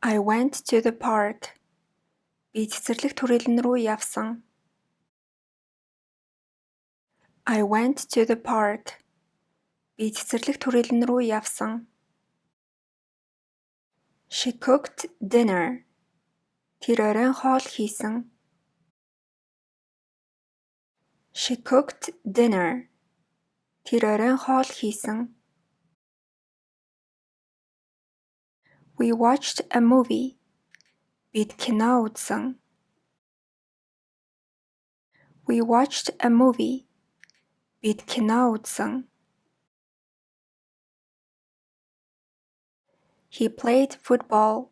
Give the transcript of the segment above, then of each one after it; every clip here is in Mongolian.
I went to the park. Би цэцэрлэг түрээлэн рүү явсан. I went to the park. Би цэцэрлэг түрээлэн рүү явсан. She cooked dinner. Тэр оройн хоол хийсэн. She cooked dinner. Тэр оройн хоол хийсэн. We watched a movie. Бид кино үзсэн. We watched a movie. Бид кино үзсэн. He played football.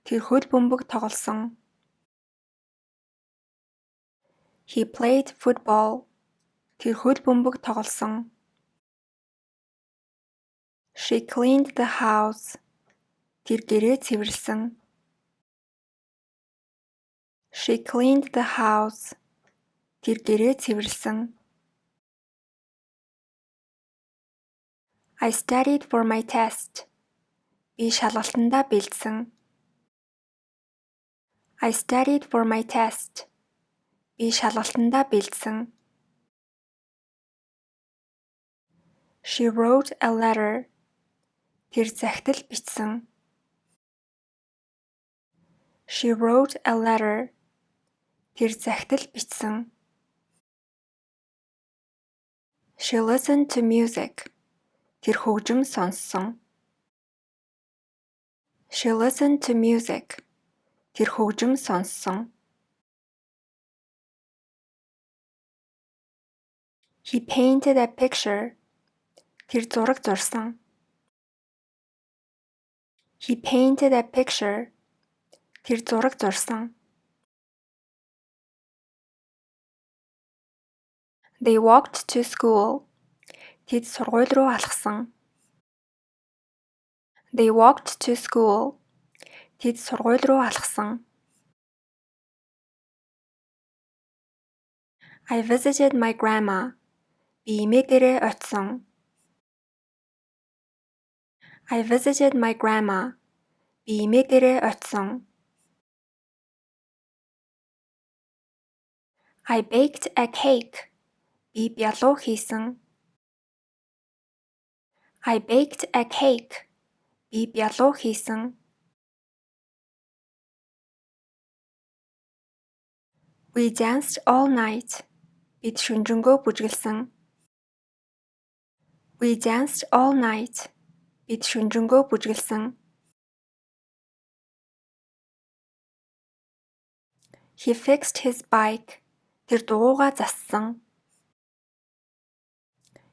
Тэр хөл бөмбөг тоглосон. He played football. Тэр хөл бөмбөг тоглосон. She cleaned the house. Тэр гэрээ цэвэрлсэн. She cleaned the house. Тэр гэрээ цэвэрлсэн. I studied for my test. Би шалгалтандаа бэлдсэн. I studied for my test. Би шалгалтандаа бэлдсэн. She wrote a letter. Тэр захидал бичсэн. She wrote a letter. Тэр захидал бичсэн. She listened to music. Тэр хөгжим сонссон. She listened to music. Тэр хөгжим сонссон. He painted a picture. Тэр зураг зурсан. He painted a picture. Тэр зураг зурсан. They walked to school. Тэд сургууль руу алхсан. They walked to school. Тэд сургууль руу алхсан. I visited my grandma. Би эмээгээрээ очсон. I visited my grandma. Би эмээгээрээ очсон. I baked a cake. Би бялуу хийсэн. I baked a cake. Би бялуу хийсэн. We danced all night. Бид шөнөжөнгөө бүжгэлсэн. We danced all night. Бид шөнөжөнгөө бүжгэлсэн. He fixed his bike. Тэр дугуйгаа зассан.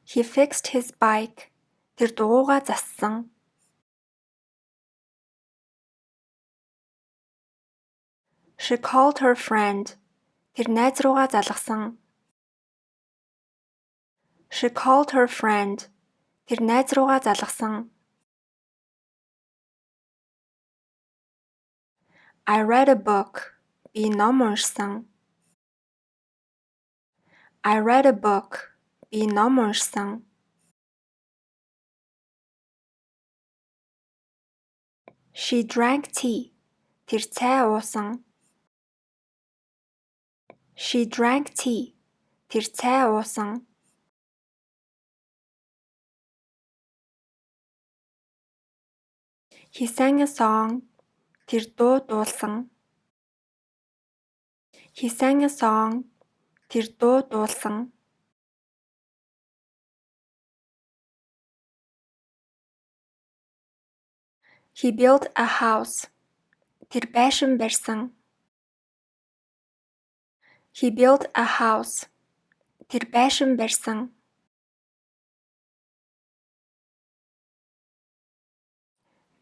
He fixed his bike. Тэр дугуйгаа зассан. She called her friend. Тэр найз руугаа залгасан. She called her friend. Тэр найз руугаа залгасан. I read a book. Би ном уншсан. I read a book. Би ном уншсан. She drank tea. Тэр цай уусан. She drank tea. Тэр цай уусан. He sang a song. Тэр дуу дуулсан. He sang a song. Тэр дуу дуулсан. He built a house. Тэр байшин барьсан. He built a house. Тэр байшин барьсан.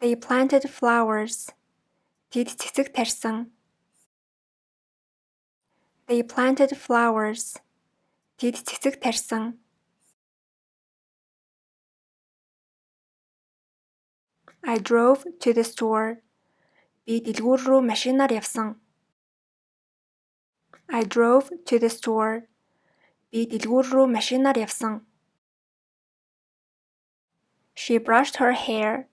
They planted flowers. Тэд цэцэг тарьсан. They planted flowers. Тэд цэцэг тарьсан. I drove to the store. Би дэлгүүр рүү машинаар явсан. I drove to the store. Би дэлгүүр рүү машинаар явсан. She brushed her hair.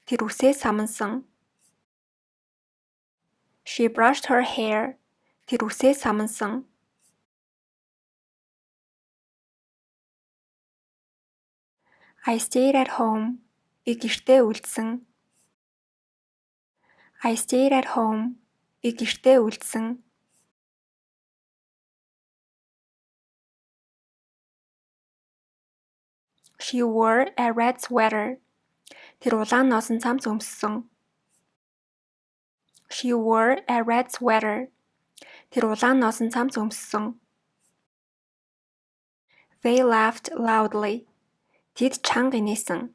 Тэр үсээ самансан. She brushed her hair. Тэр үсээ самансан. I stayed at home. Би гэртээ үлдсэн. I stayed at home. Би гэртээ үлдсэн. She wore a red sweater. Тэр улаан носон цамц өмссөн. She wore a red sweater. Тэр улаан носон цамц өмссөн. They laughed loudly. Тэд чанга инээсэн.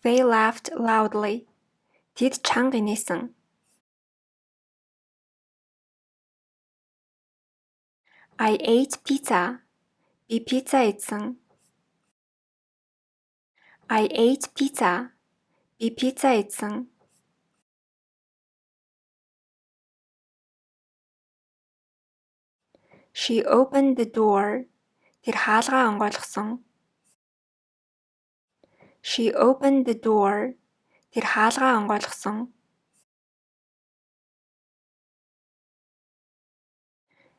They laughed loudly. Тэд чанга инээсэн. I ate pizza. Би пицца идсэн. I ate pizza. Би пицца идсэн. She opened the door. Тэр хаалгаа онгойлгосон. She opened the door. Тэр хаалгаа онгойлгосон.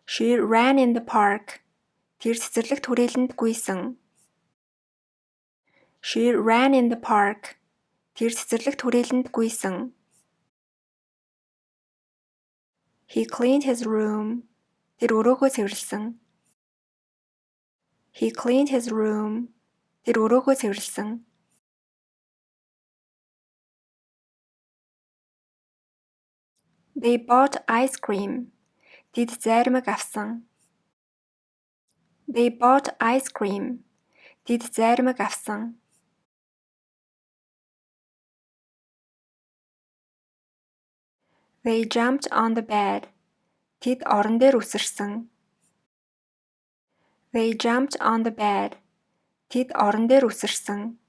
She ran in the park. Тэр цэцэрлэгт хүрээлэнд гүйсэн. She ran in the park. Тэр цэцэрлэгт хүрээлэнд гүйсэн. He cleaned his room. Тэр өрөөгөө цэвэрлсэн. He cleaned his room. Тэр өрөөгөө цэвэрлсэн. They bought ice cream. Тэд зайрмаг авсан. They bought ice cream. Тэд зайрмаг авсан. They jumped on the bed. Тэд орон дээр үсэрсэн. They jumped on the bed. Тэд орон дээр үсэрсэн.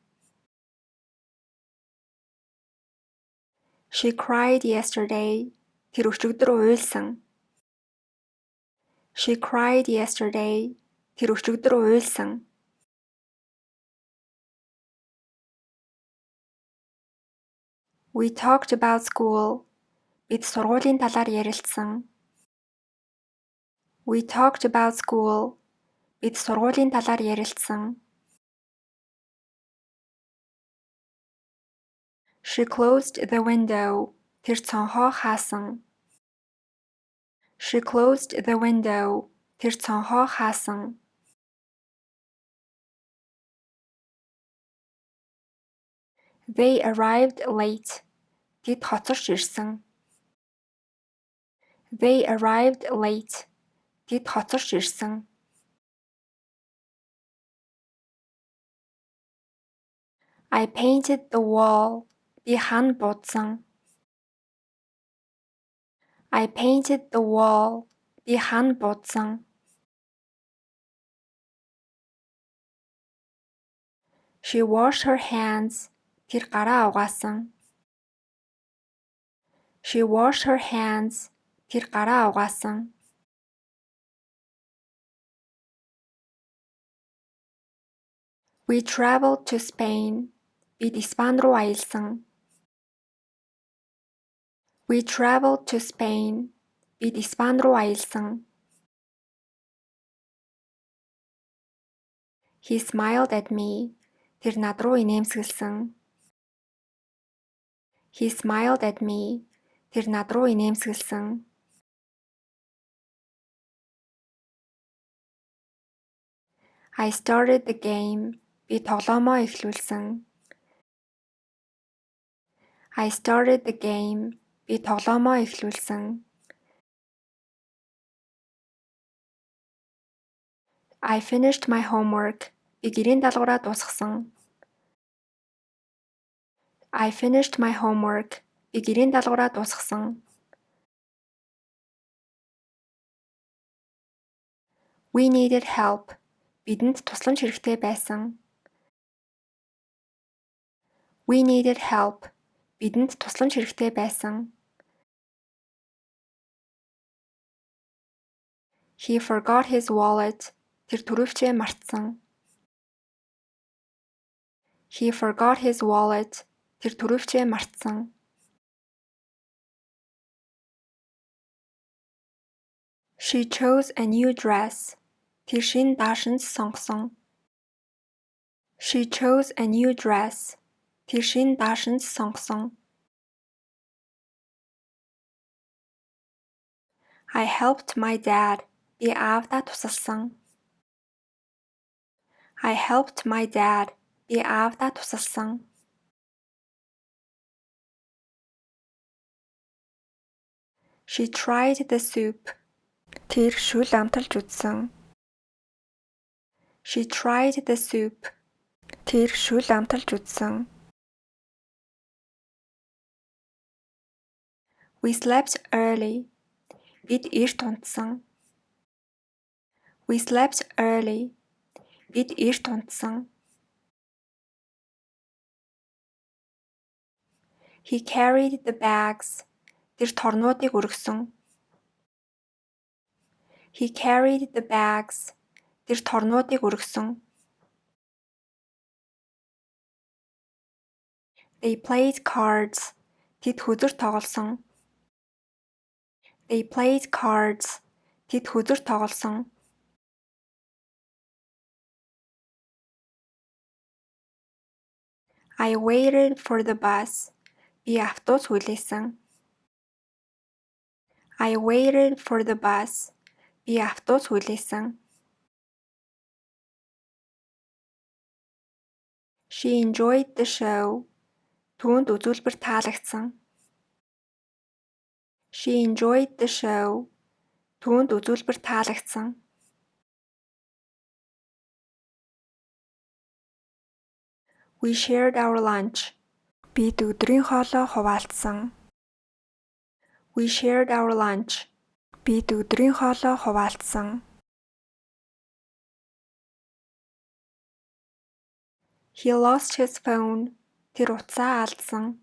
She cried yesterday. Тэр өчигдөр уйлсан. She cried yesterday. Тэр өчигдөр уйлсан. We talked about school. Бид сургуулийн талаар ярилцсан. We talked about school. Бид сургуулийн талаар ярилцсан. She closed the window. Тэр цонхоо хаасан. She closed the window. Тэр цонхоо хаасан. They arrived late. Тэд хоцорч ирсэн. They arrived late. Тэд хоцорч ирсэн. I painted the wall. Би хан будсан. I painted the wall. Би хан будсан. She washed her hands. Тэр гараа угаасан. She washed her hands. Тэр гараа угаасан. We traveled to Spain. Бид Испани руу аялсан. We traveled to Spain. Бид Испани руу аялсан. He smiled at me. Тэр над руу инээмсэглсэн. He smiled at me. Тэр над руу инээмсэглсэн. I started the game. Би тоглоомоо эхлүүлсэн. I started the game. Би тоглоомоо эхлүүлсэн. I finished my homework. Би гэрийн даалгавраа дуусгасан. I finished my homework. Би гэрийн даалгавраа дуусгасан. We needed help. Бидэнд тусламж хэрэгтэй байсан. We needed help. Бидэнд тусламж хэрэгтэй байсан. He forgot his wallet. Тэр түрүүвчээ мартсан. He forgot his wallet. Тэр түрүүвчээ мартсан. She chose a new dress. Тэр шинэ даашинз сонгосон. She chose a new dress. Тэр шинэ даашинз сонгосон. I helped my dad. Би аавдаа тусалсан. I helped my dad. Би аавдаа тусалсан. She tried the soup. Тэр шүл амталж үзсэн. She tried the soup. Тэр шүл амталж үзсэн. We slept early. Бид эрт унтсан. We slept early. Бид эрт унтсан. He carried the bags. Тэр торнуудыг өргөсөн. He carried the bags. Тэр торнуудыг өргөсөн. They played cards. Тэд хөдөр тоглосон. They played cards. Тэд хөдөр тоглосон. I waited for the bus. Би автобус хүлээсэн. I waited for the bus. Би автобус хүлээсэн. She enjoyed the show. Түүнд үзүүлбэр таалагдсан. She enjoyed the show. Түүнд үзүүлбэр таалагдсан. We shared our lunch. Бид өдрийн хоолоо хуваалцсан. We shared our lunch. Бид өдрийн хоолоо хуваалцсан. He lost his phone. Тэр утсаа алдсан.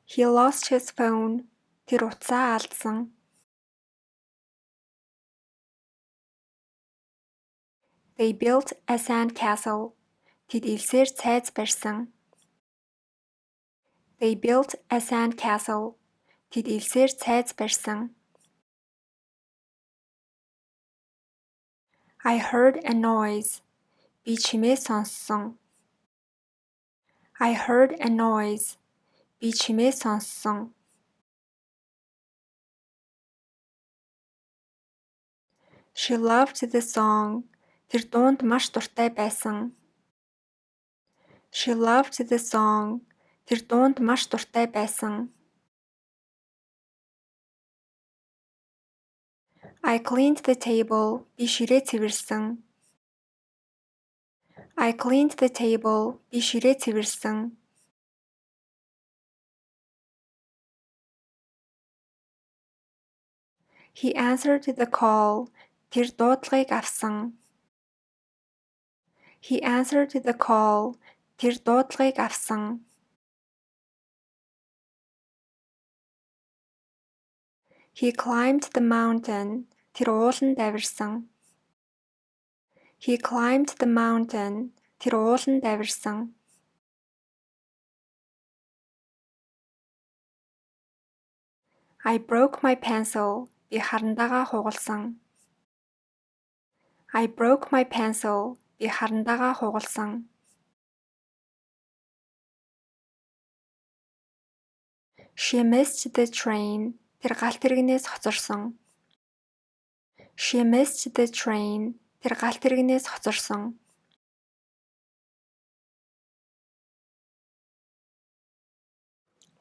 He lost his phone. Тэр утсаа алдсан. They built a sand castle. Тэд элсээр цайз барьсан. They built a sand castle. Тэд элсээр цайз барьсан. I heard a noise. Би чимээ сонссон. I heard a noise. Би чимээ сонссон. She loved the song. Тэр дуунд маш дуртай байсан. She loved the song. Тэр дуунд маш дуртай байсан. I cleaned the table. Би ширээ цэвэрсэн. I cleaned the table. Би ширээ цэвэрсэн. He answered the call. Тэр дуудлагыг авсан. He answered the call. Тэр дуудлагыг авсан. He climbed the mountain. Тэр ууланд авирсан. He climbed the mountain. Тэр ууланд авирсан. I broke my pencil. Би харандаага хугалсан. I broke my pencil. Би харандаага хугалсан. She missed the train. Тэр галт тэрэгнээс хоцорсон. She missed the train. Тэр галт тэрэгнээс хоцорсон.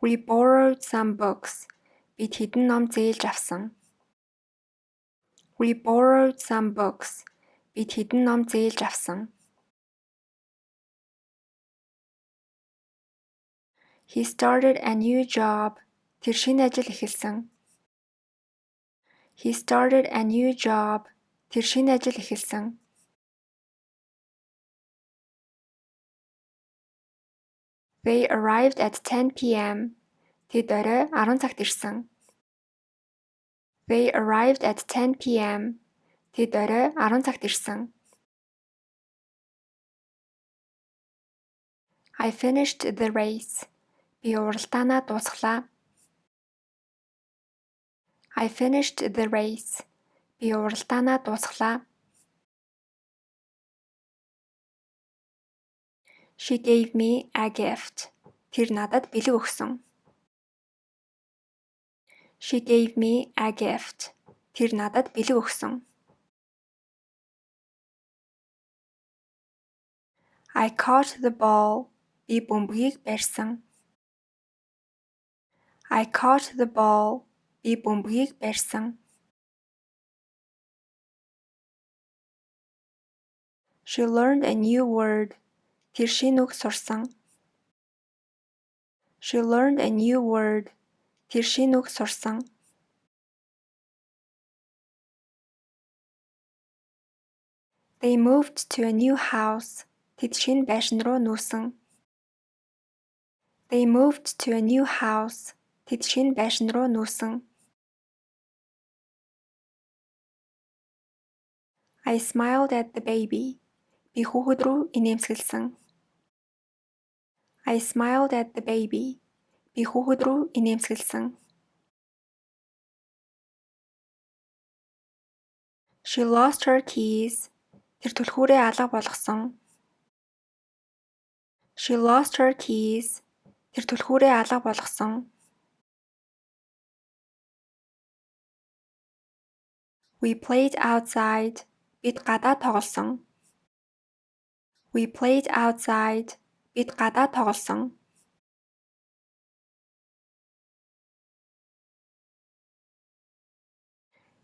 We borrowed some books. Бид хэдэн ном зээлж авсан. We borrowed some books. Бид хэдэн ном зээлж авсан. He started a new job. Тэр шинэ ажил эхэлсэн. He started a new job. Тэр шинэ ажил эхэлсэн. They arrived at 10 p.m. Тэд орой 10 цагт ирсэн. They arrived at 10 p.m. Тэд орой 10 цагт ирсэн. I finished the race. Би уралдаанаа дуусглаа. I finished the race. Би уралдаанаа дуусгалаа. She gave me a gift. Тэр надад бэлэг өгсөн. She gave me a gift. Тэр надад бэлэг өгсөн. I caught the ball. Би бөмбөгийг барьсан. I caught the ball. Би бөмбөгийг барьсан. She learned a new word. Тэр шинэ үг сурсан. She learned a new word. Тэр шинэ үг сурсан. They moved to a new house. Тэд шинэ байшин руу нүүсэн. They moved to a new house. Тэд шинэ байшин руу нүүсэн. I smiled at the baby. Би хүүхэд рүү инээмсэглэсэн. I smiled at the baby. Би хүүхэд рүү инээмсэглэсэн. She lost her keys. Тэр түлхүүрээ алга болгосон. She lost her keys. Тэр түлхүүрээ алга болгосон. We played outside. Бид гадаа тоглосон. We played outside. Бид гадаа тоглосон.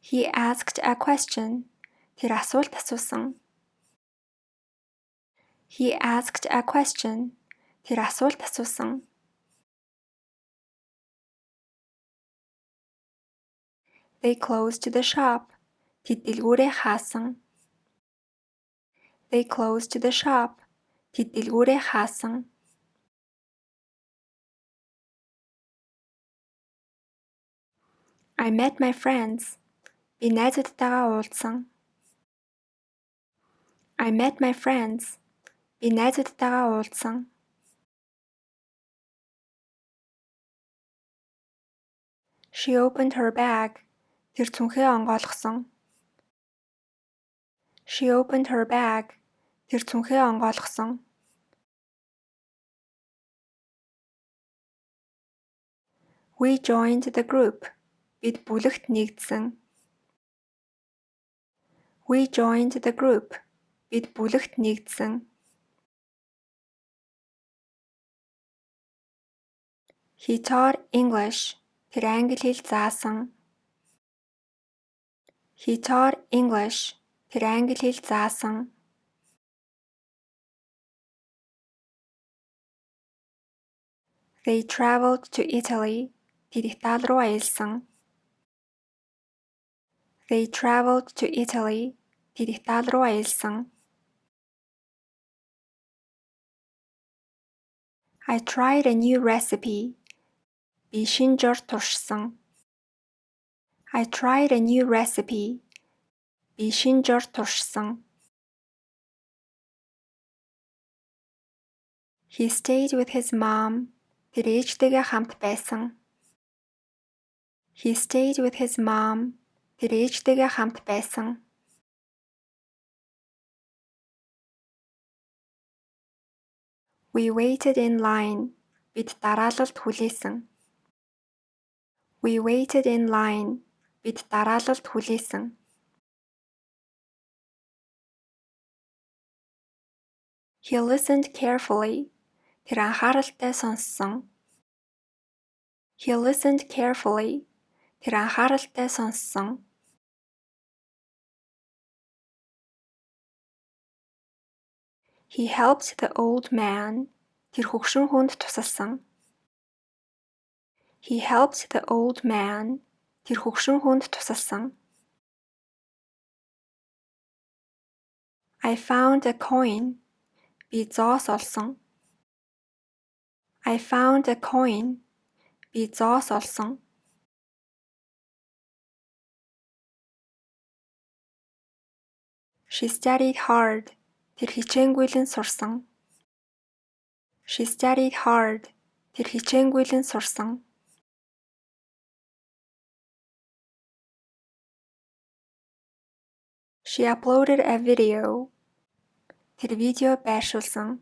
He asked a question. Тэр асуулт асуусан. He asked a question. Тэр асуулт асуусан. They closed the shop. Тэд дэлгүүрээ хаасан. They closed the shop. Тэд дэлгүүрээ хаасан. I met my friends. Би найзуудтайгаа уулзсан. I met my friends. Би найзуудтайгаа уулзсан. She opened her bag. Тэр цүнхээ онгойлгосон. She opened her bag. Тэр цүнхээ онгойлгосон. We joined the group. Бид бүлэгт нэгдсэн. We joined the group. Бид бүлэгт нэгдсэн. He taught English. Тэр англи хэл заасан. He taught English. Тэр англи хэл заасан. They traveled to Italy. Тэд Итали руу аялсан. They traveled to Italy. Тэд Итали руу аялсан. I tried a new recipe. Би шинэ жор туршсан. I tried a new recipe. Би шинэ жор туршсан. He stayed with his mom. Тэр ээжтэйгээ хамт байсан. He stayed with his mom. Тэр ээжтэйгээ хамт байсан. We waited in line. Бид дараалалд хүлээсэн. We waited in line. Бид дараалалд хүлээсэн. He listened carefully. Тэр анхааралтай сонссон. He listened carefully. Тэр анхааралтай сонссон. He helped the old man. Тэр хөгшин хүнд тусалсан. He helped the old man. Тэр хөгшин хүнд тусалсан. I found a coin. Би зоос олсон. I found a coin. Би зоос олсон. She studied hard. Тэр хичээнгүйлэн сурсан. She studied hard. Тэр хичээнгүйлэн сурсан. She uploaded a video. Тэр видео байршуулсан.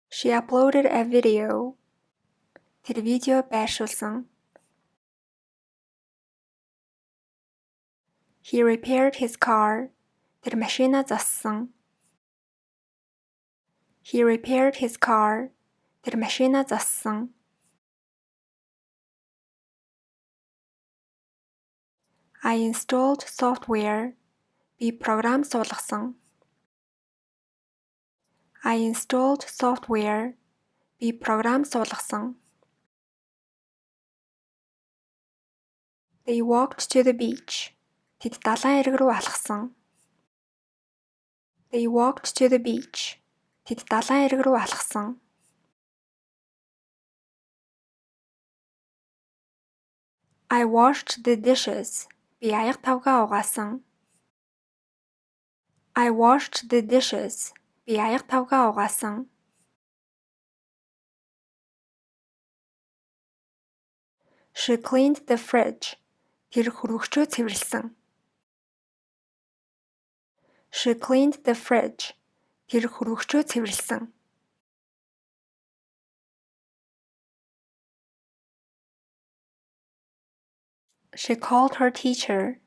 She uploaded a video. Тэр видео байршуулсан. He repaired his car. Тэр машинаа зассан. He repaired his car. Тэр машинаа зассан. I installed software. Би програм суулгасан. I installed software. Би програм суулгасан. They walked to the beach. Тэд далайн эрэг рүү алхсан. They walked to the beach. Тэд далайн эрэг рүү алхсан. I washed the dishes. Би аяга тавгаа угаасан. I washed the dishes. Би аяга тавгаа угаасан. She cleaned the fridge. Тэр хөргөгчөө цэвэрлсэн. She cleaned the fridge. Тэр хөргөгчөө цэвэрлсэн. She called her teacher.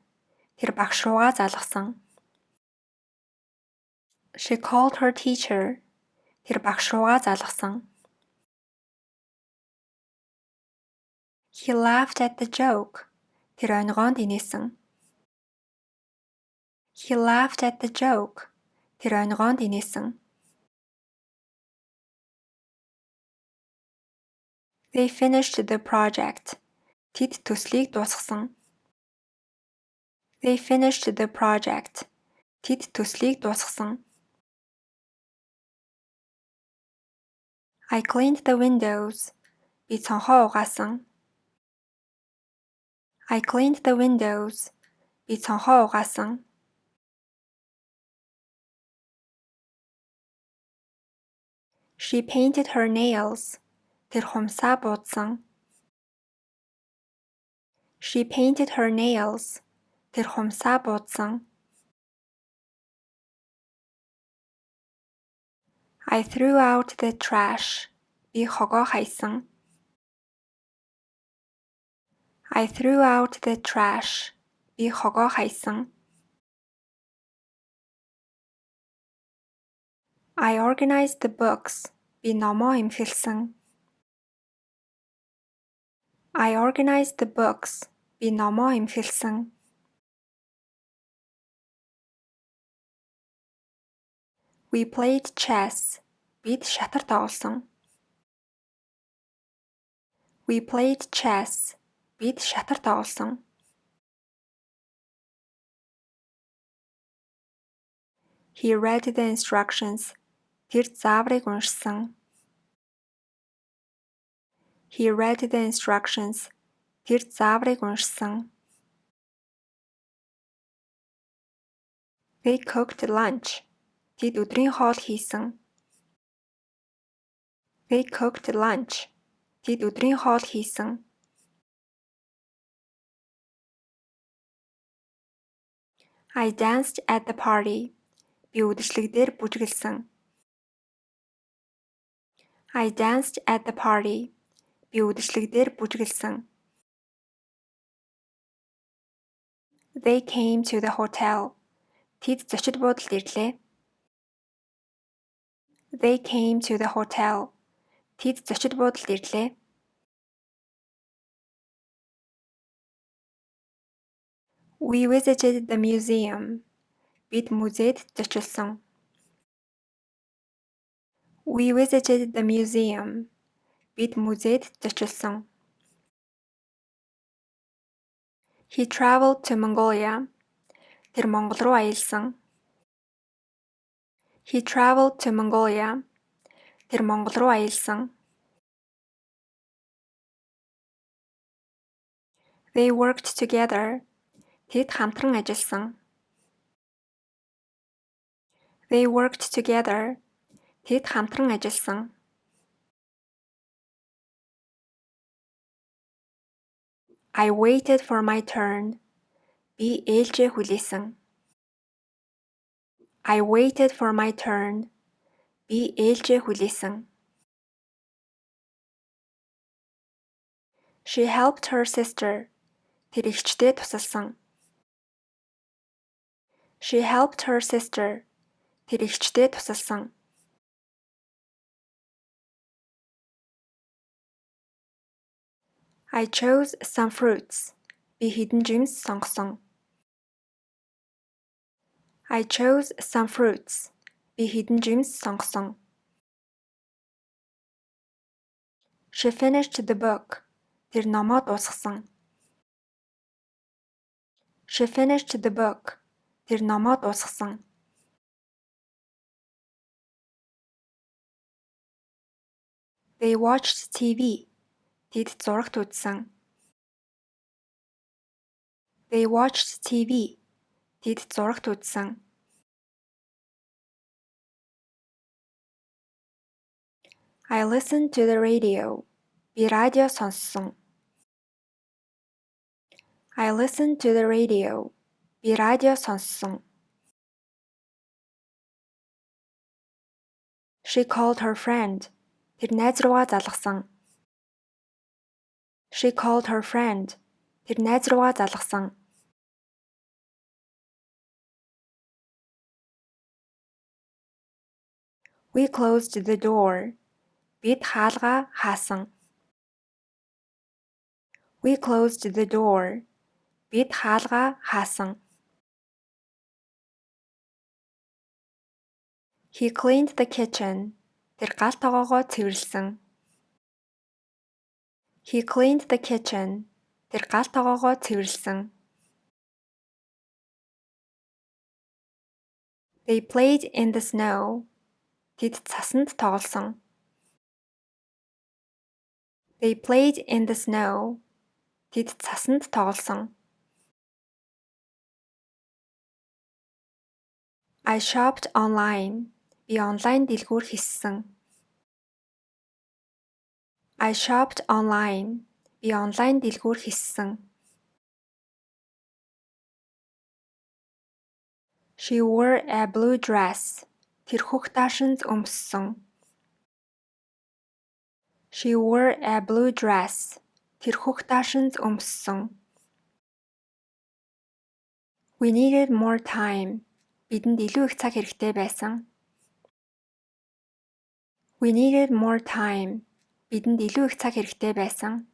Тэр багш руугаа залгасан. She called her teacher. Тэр багш руугаа залгасан. He laughed at the joke. Тэр өнгөөнд инээсэн. He laughed at the joke. Тэр өнгөөнд инээсэн. They finished the project. Тэд төслийг дуусгасан. They finished the project. Тэд төслийг дуусгасан. I cleaned the windows. Би цонхоо угаасан. I cleaned the windows. Би цонхоо угаасан. She painted her nails. Тэр хумсаа буудсан. She painted her nails. Тэр хумсаа буудсан. I threw out the trash. Би хогоо хайсан. I threw out the trash. Би хогоо хайсан. I organized the books. Би номоо эмхэлсэн. I organized the books. Би номоо эмхэлсэн. We played chess. Бид шатар тоглосон. We played chess. Бид шатар тоглосон. He read the instructions. Тэр зааврыг уншсан. He read the instructions. Тэр зааврыг уншсан. They cooked lunch. Тэд өдрийн хоол хийсэн. They cooked lunch. Тэд өдрийн хоол хийсэн. I danced at the party. Би үдэшлэгдээр бүжгэлсэн. I danced at the party. Би үдэшлэгдээр бүжгэлсэн. They came to the hotel. Тэд зочид буудалд ирлээ. They came to the hotel. Тэд зочид буудалд ирлээ. We visited the museum. Бид музейд зочилсон. We visited the museum. Бид музейд зочилсон. He traveled to Mongolia. Тэр Монгол руу аялсан. He traveled to Mongolia. Тэр Монгол руу аялсан. They worked together. Тэд хамтран ажилласан. They worked together. Тэд хамтран ажилласан. I waited for my turn. Би ээлжээ хүлээсэн. I waited for my turn. Би ээлжээ хүлээсэн. She helped her sister. Тэр эгчтэй тусалсан. She helped her sister. Тэр эгчтэй тусалсан. I chose some fruits. Би хэдэн жимс сонгосон. I chose some fruits. Би хэдэн жимс сонгосон. She finished the book. Тэр номоо дуусгасан. She finished the book. Тэр номоо дуусгасан. They watched TV. Тэд зурагт үзсэн. They watched TV. Тэд зурагт үзсэн. I listened to the radio. Би радио сонссон. I listened to the radio. Би радио сонссон. She called her friend. Тэр найз руугаа залгасан. She called her friend. Тэр найз руугаа залгасан. We closed the door. Бид хаалгаа хаасан. We closed the door. Бид хаалгаа хаасан. He cleaned the kitchen. Тэр гал тогоогоо цэвэрлсэн. He cleaned the kitchen. Тэр гал тогоогоо цэвэрлсэн. They played in the snow. Тэд цасанд тоглосон. They played in the snow. Тэд цасанд тоглосон. I shopped online. Би онлайн дэлгүүр хийсэн. I shopped online. Би онлайн дэлгүүр хийсэн. She wore a blue dress. Тэр хөх даашинз өмссөн. She wore a blue dress. Тэр хөх даашинз өмссөн. We needed more time. Бидэнд илүү их цаг хэрэгтэй байсан. We needed more time. Бидэнд илүү их цаг хэрэгтэй байсан.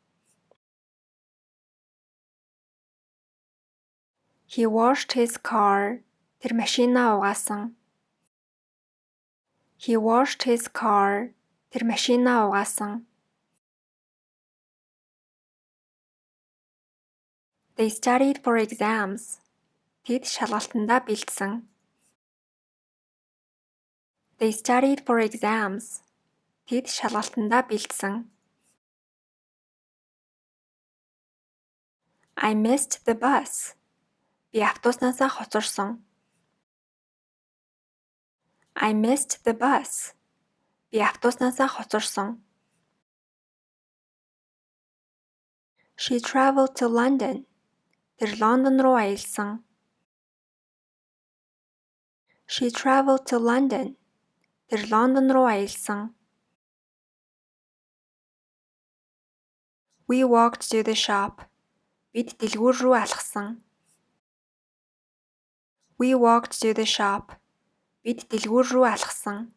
He washed his car. Тэр машинаа угаасан. He washed his car. Тэр машинаа угаасан. They studied for exams. Тэд шалгалтандаа бэлдсэн. They studied for exams. Тэд шалгалтандаа бэлдсэн. I missed the bus. Би автобуснаасаа хоцорсон. I missed the bus. Би автобуснаасаа хоцорсон. She traveled to London. Тэр Лондон руу аялсан. She traveled to London. Тэр Лондон руу аялсан. We walked to the shop. Бид дэлгүүр рүү алхсан. We walked to the shop. Бид дэлгүүр рүү алхсан.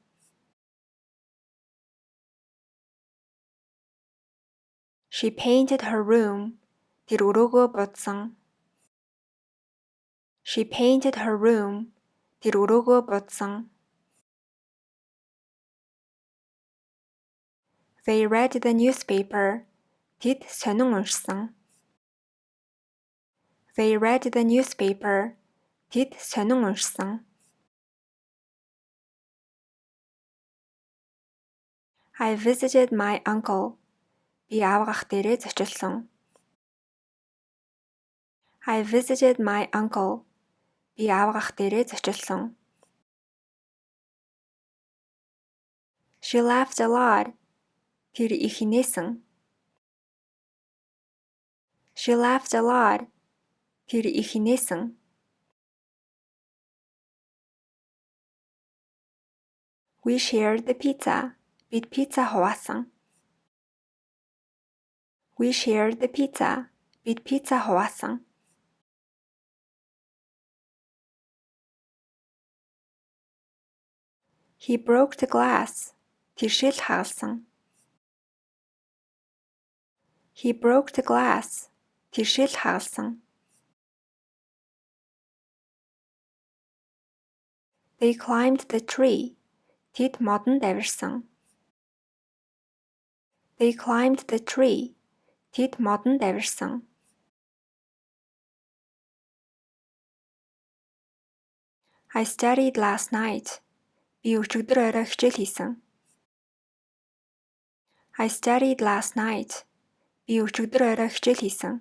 She painted her room. Тэр өрөөгөө будсан. She painted her room. Тэр өрөөгөө будсан. They read the newspaper. Тэд сонин уншсан. They read the newspaper. Тэд сонин уншсан. I visited my uncle. Би аав ах дээрээ зочилсон. I visited my uncle. Би аав ах дээрээ зочилсон. She laughed a lot. Тэр их инээсэн. She laughed a lot. Тэр их инээсэн. We shared the pizza. Бид пицца хуваасан. We shared the pizza. Бид пицца хуваасан. He broke the glass. Тэр шил хагалсан. He broke the glass. Тэр шил хагалсан. They climbed the tree. Тэд модонд авирсан. They climbed the tree. Тэд модонд авирсан. I studied last night. Би өчигдөр орой хичээл хийсэн. I studied last night. Би өчигдөр орой хичээл хийсэн.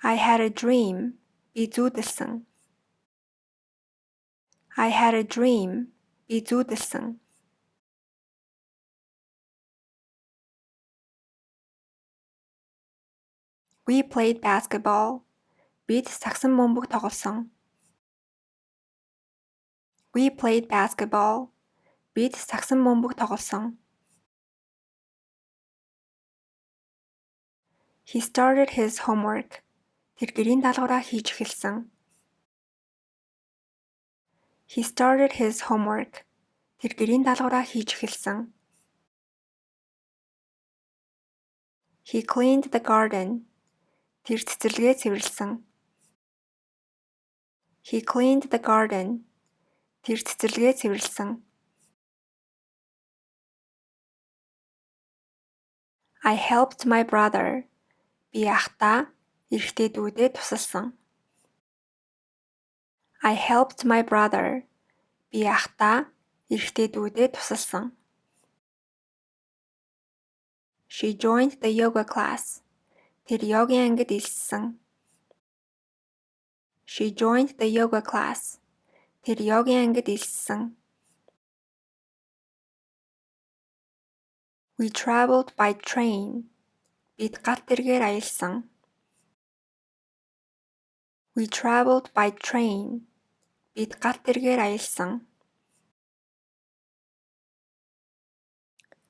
I had a dream. Би зүүдэлсэн. I had a dream. Би зүүдэлсэн. We played basketball. Бид сагсан бөмбөг тоглосон. We played basketball. Бид сагсан бөмбөг тоглосон. He started his homework. Тэр гэрийн даалгавраа хийж эхэлсэн. He started his homework. Тэр гэрийн даалгавраа хийж эхэлсэн. He cleaned the garden. Тэр цэцэрлэгээ цэвэрлсэн. He cleaned the garden. Тэр цэцэрлэгээ цэвэрлсэн. I helped my brother. Би ахтай эрэгтэй дүүдэд тусалсан. I helped my brother. Би ахтай эрэгтэй дүүдэд тусалсан. She joined the yoga class. Тэр йогийн ангид элссэн. She joined the yoga class. Тэр йогийн ангид элссэн. We traveled by train. Бид галт тэргээр аялсан. We traveled by train. Бид галт тэргээр аялсан.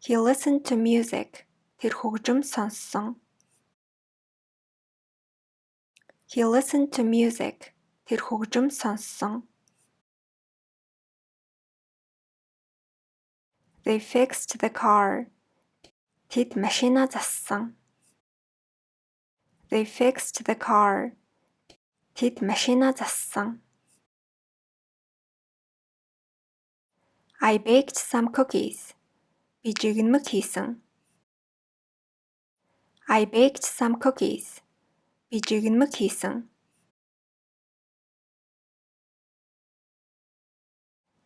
He listened to music. Тэр хөгжим сонссон. He listened to music. Тэр хөгжим сонссон. They fixed the car. Тэд машинаа зассан. They fixed the car. Тэд машинаа зассан. I baked some cookies. Би жигнэмэг хийсэн. I baked some cookies. Би жигнэмэг хийсэн.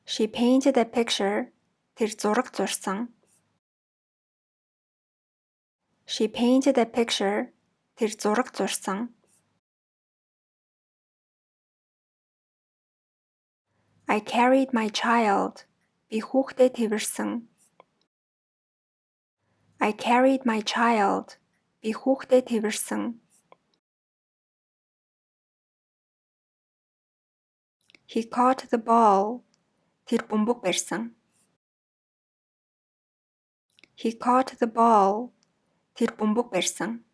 She painted a picture. Тэр зураг зурсан. She painted a picture. Тэр зураг зурсан. I carried my child. Би хүүхдээ тэвэрсэн. I carried my child. Би хүүхдээ тэвэрсэн. He caught the ball. Тэр бөмбөг барьсан. He caught the ball. Тэр бөмбөг барьсан.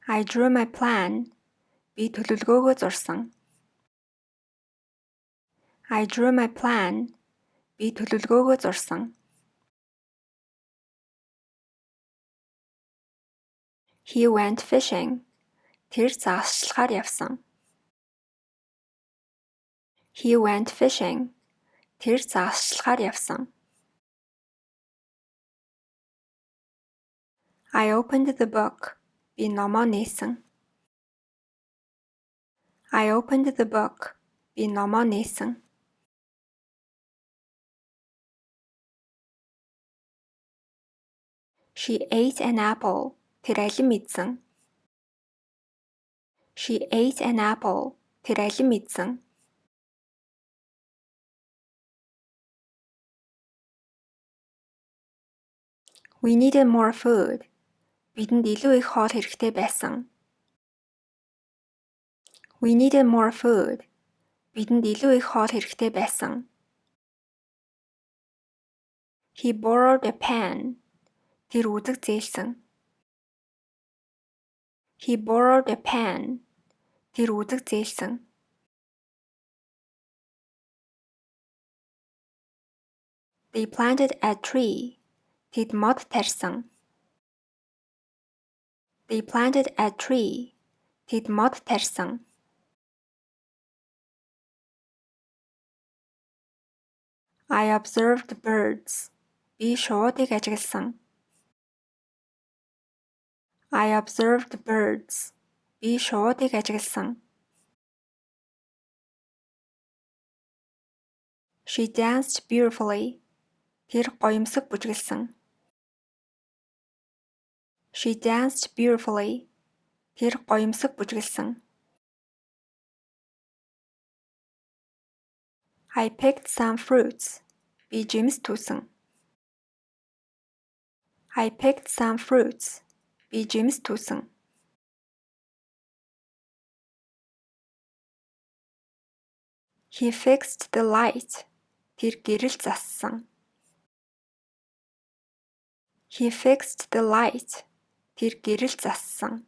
I drew my plan. Би төлөвлөгөөгөө зурсан. I drew my plan. Би төлөвлөгөөгөө зурсан. He went fishing. Тэр загасчлахаар явсан. He went fishing. Тэр загасчлахаар явсан. I opened the book. Би номоо нээсэн. I opened the book. Би номоо нээсэн. She ate an apple. Тэр алим идсэн. She ate an apple. Тэр алим идсэн. We needed more food. Бидэнд илүү их хоол хэрэгтэй байсан. We needed more food. Бидэнд илүү их хоол хэрэгтэй байсан. He borrowed a pen. Тэр үзэг зээлсэн. He borrowed a pen. Тэр үзэг зээлсэн. They planted a tree. Тэд мод тарьсан. They planted a tree. Тэд мод тарьсан. I observed birds. Би шуудыг ажигласан. I observed birds. Би шуудыг ажигласан. She danced beautifully. Тэр гоёмсог бүжгэлсэн. She danced beautifully. Тэр гоёмсог бүжгэлсэн. I picked some fruits. Би жимс түүсэн. I picked some fruits. Би жимс түүсэн. He fixed the light. Тэр гэрэл зассан. He fixed the light. Тэр гэрэл зассан.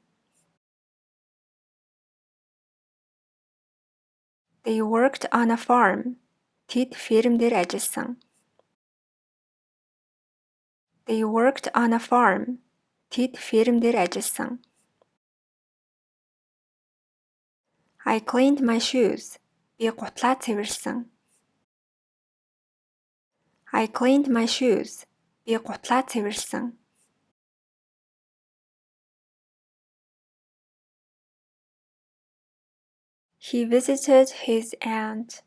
They worked on a farm. Тэд ферм дээр ажилласан. They worked on a farm. Тэд ферм дээр ажилласан. I cleaned my shoes. Би гутлаа цэвэрлсэн. I cleaned my shoes. Би гутлаа цэвэрлсэн. He visited his aunt.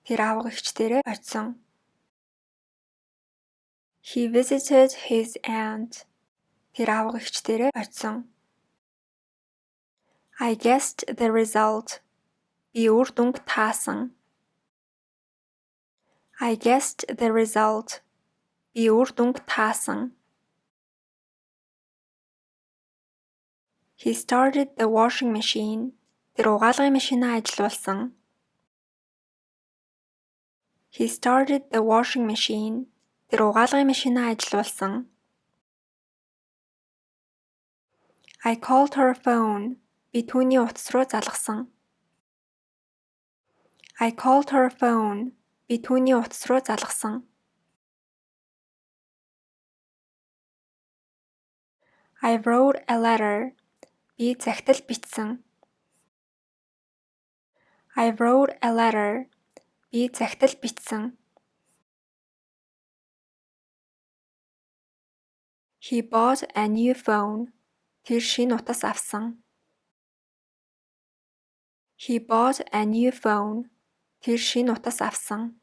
Тэр аав эгчдэрээ очсон. He visited his aunt. Тэр аав эгчдэрээ очсон. I guessed the result. Би үр дүнг таасан. I guessed the result. Би үр дүнг таасан. He started the washing machine. Тэр угаалгын машинаа ажилуулсан. He started the washing machine. Тэр угаалгын машинаа ажилуулсан. I called her phone. Би түүний утас руу залгасан. I called her phone. Би түүний утас руу залгасан. I wrote a letter. Би захидал бичсэн. I wrote a letter. Би захидал бичсэн. He bought a new phone. Тэр шинэ утас авсан. He bought a new phone. Тэр шинэ утас авсан.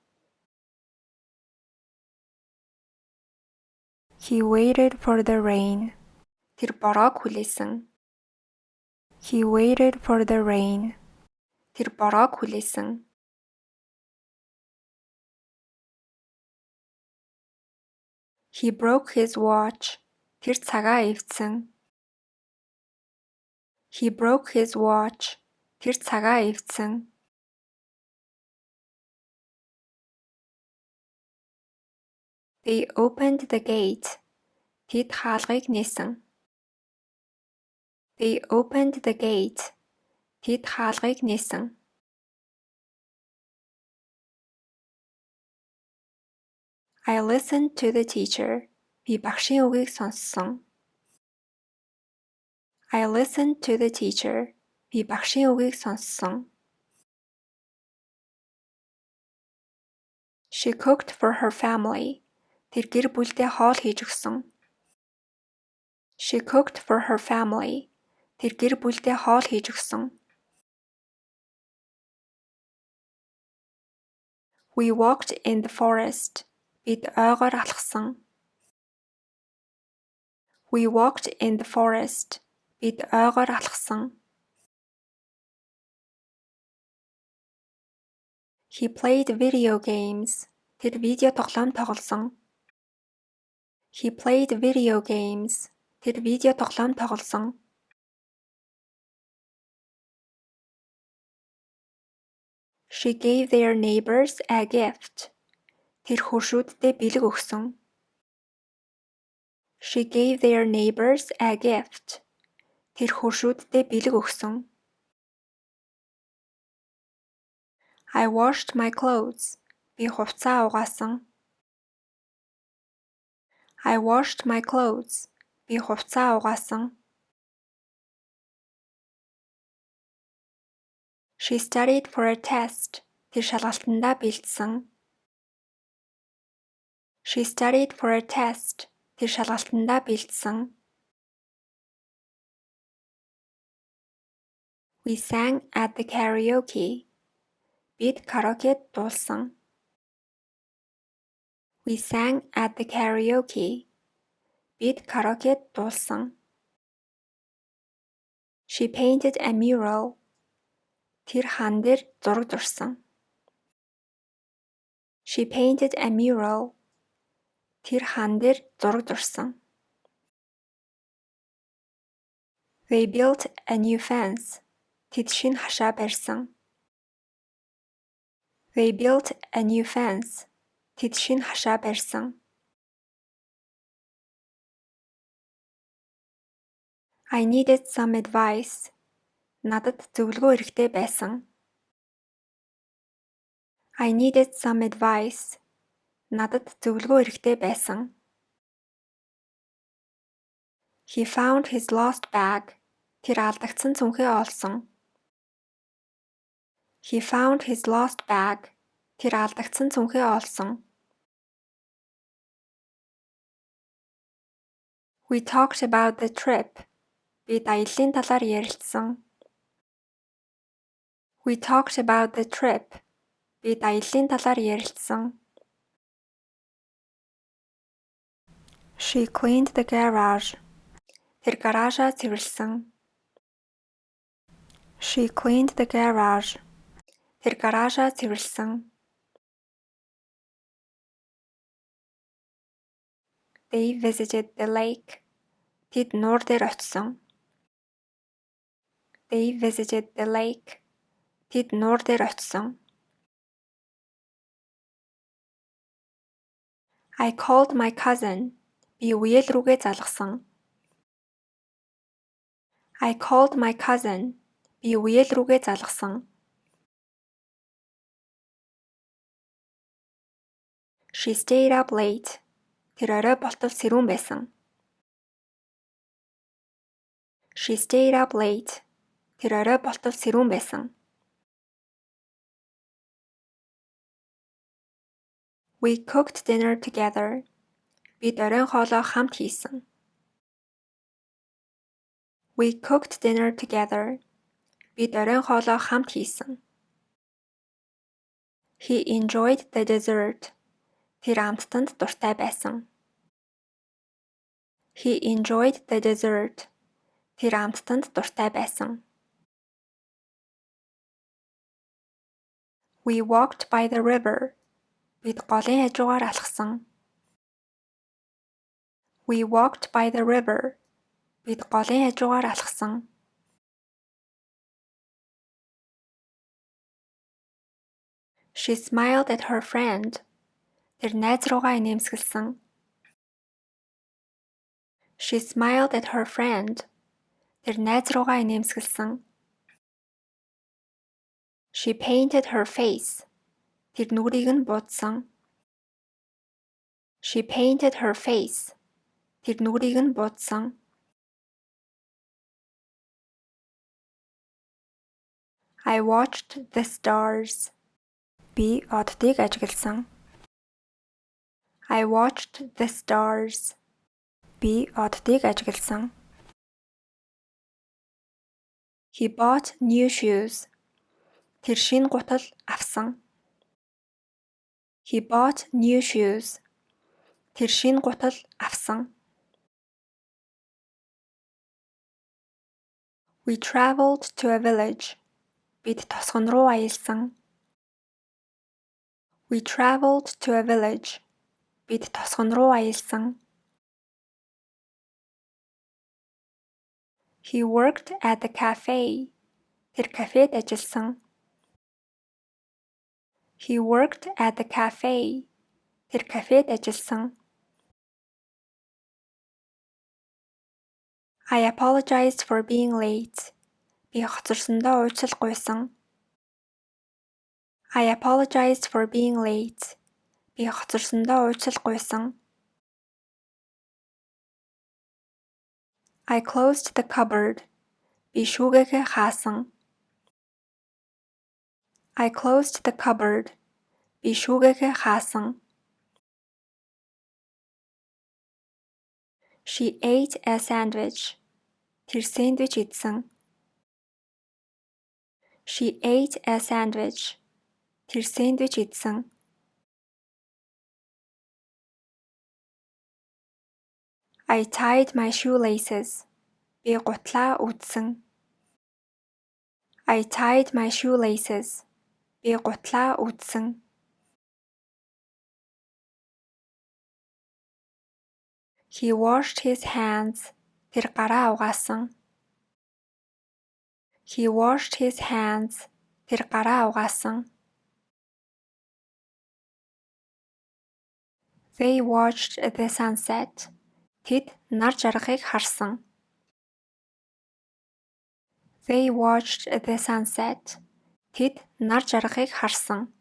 He waited for the rain. Тэр бороог хүлээсэн. He waited for the rain. Тэр бороог хүлээсэн. He broke his watch. Тэр цагаа эвдсэн. He broke his watch. Тэр цагаа эвдсэн. They opened the gate. Тэд хаалгыг нээсэн. They opened the gate. Тэд хаалгыг нээсэн. I listened to the teacher. Би багшийн үгийг сонссон. I listened to the teacher. Би багшийн үгийг сонссон. She cooked for her family. Тэр гэр бүлдээ хоол хийж өгсөн. She cooked for her family. Тэр гэр бүлдээ хоол хийж өгсөн. We walked in the forest. Бид ойгоор алхсан. We walked in the forest. Бид ойгоор алхсан. He played video games. Тэр видео тоглоом тоглосон. He played video games. Тэр видео тоглоом тоглосон. She gave their neighbors a gift. Тэр хуршүүддээ бэлэг өгсөн. She gave their neighbors a gift. Тэр хуршүүддээ бэлэг өгсөн. I washed my clothes. Би хувцас угаасан. I washed my clothes. Би хувцас угаасан. She studied for a test. Тэр шалгалтандаа бэлдсэн. She studied for a test. Тэр шалгалтандаа бэлдсэн. We sang at the karaoke. Бид караокед дуулсан. We sang at the karaoke. Бид караокед дуулсан. She painted a mural. Тэр хан дээр зураг зурсан. She painted a mural. Тэр хан дээр зураг зурсан. They built a new fence. Тэд шинэ хашаа барьсан. They built a new fence. Тэд шинэ хашаа барьсан. I needed some advice. Надад зөвлөгөө хэрэгтэй байсан. I needed some advice. Надад зөвлөгөө хэрэгтэй байсан. He found his lost bag. Тэр алдагдсан цүнхээ олсон. He found his lost bag. Тэр алдагдсан цүнхээ олсон. We talked about the trip. Бид аяллаа талаар ярилцсан. We talked about the trip. Бид аяллаа талаар ярилцсан. She cleaned the garage. Тэр гаражаа цэвэрлсэн. She cleaned the garage. Тэр гаражаа цэвэрлсэн. They visited the lake. Тэд нуур дээр очсон. They visited the lake. Тэд нуур дээр очсон. I called my cousin. Би үеэл рүүгээ залгасан. I called my cousin. Би үеэл рүүгээ залгасан. She stayed up late. Тэр орой болтол сэрүүн байсан. She stayed up late. Тэр орой болтол сэрүүн байсан. We cooked dinner together. Бид оройн хоолоо хамт хийсэн. We cooked dinner together. Бид оройн хоолоо хамт хийсэн. He enjoyed the dessert. Тэр амттанд дуртай байсан. He enjoyed the dessert. Тэр амттанд дуртай байсан. We walked by the river. Бид голын хажуугаар алхсан. We walked by the river. Бид голын хажуугаар алхсан. She smiled at her friend. Тэр найз руугаа инээмсэглсэн. She smiled at her friend. Тэр найз руугаа инээмсэглсэн. She painted her face. Тэр нүрийг нь буудсан. She painted her face. Тэр нүрийг нь буудсан. I watched the stars. Би оддыг ажигласан. I watched the stars. Би оддыг ажигласан. He bought new shoes. Тэр шинэ гутал авсан. He bought new shoes. Тэр шинэ гутал авсан. We traveled to a village. Бид тосгон руу аялсан. We traveled to a village. Бид тосгон руу аялсан. He worked at the cafe. Тэр кафед ажилласан. He worked at the cafe. Тэр кафед ажилласан. I apologized for being late. Би хоцорсондоо уучлал гуйсан. I apologized for being late. Би хоцорсондоо уучлал гуйсан. I closed the cupboard. Би шүүгээгээ хаасан. I closed the cupboard. Би шүүгээгээ хаасан. She ate a sandwich. Тэр сэндвич идсэн. She ate a sandwich. Тэр сэндвич идсэн. I tied my shoelaces. Би гутлаа үтсэн. I tied my shoelaces. Би гутлаа үтсэн. He washed his hands. Тэр гараа угаасан. He washed his hands. Тэр гараа угаасан. They watched the sunset. Тэд нар жаргахыг харсан. They watched the sunset. Тэд нар жаргахыг харсан.